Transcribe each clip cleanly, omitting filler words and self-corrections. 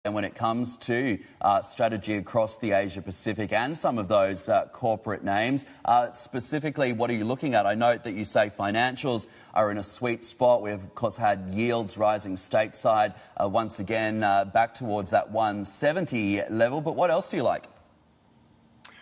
And when it comes to strategy across the Asia Pacific and some of those corporate names, specifically, what are you looking at? I note that you say financials are in a sweet spot. We've, of course, had yields rising stateside once again back towards that 170 level. But what else do you like?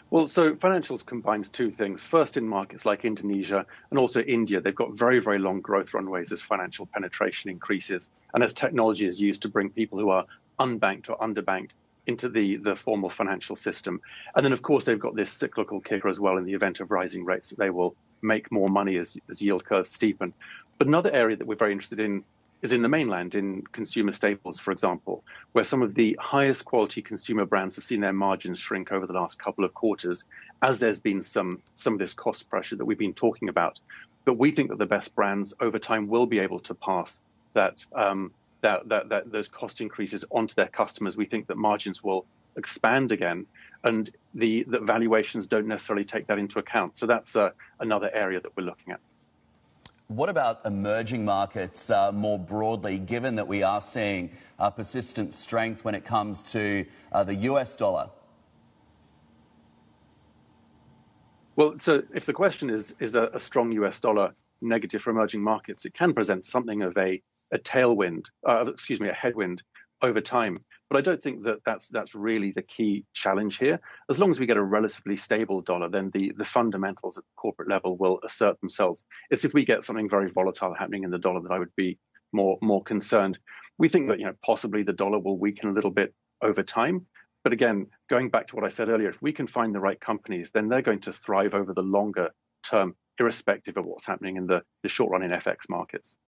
Well, so financials combines two things. First, in markets like Indonesia and also India, they've got very, very long growth runways as financial penetration increases and as technology is used to bring people who are unbanked or underbanked into the formal financial system. And then, of course, they've got this cyclical kicker as well in the event of rising rates. They will make more money as yield curves steepen. But another area that we're very interested in is in the mainland, in consumer staples, for example, where some of the highest quality consumer brands have seen their margins shrink over the last couple of quarters, as there's been some of this cost pressure that we've been talking about. But we think that the best brands over time will be able to pass those cost increases onto their customers. We think that margins will expand again, and the valuations don't necessarily take that into account. So that's another area that we're looking at. What about emerging markets more broadly, given that we are seeing persistent strength when it comes to the US dollar? Well, so if the question is a strong US dollar negative for emerging markets, it can present something of a tailwind, a headwind over time. But I don't think that that's really the key challenge here. As long as we get a relatively stable dollar, then the fundamentals at the corporate level will assert themselves. It's if we get something very volatile happening in the dollar that I would be more concerned. We think that possibly the dollar will weaken a little bit over time. But again, going back to what I said earlier, if we can find the right companies, then they're going to thrive over the longer term, irrespective of what's happening in the short run in FX markets.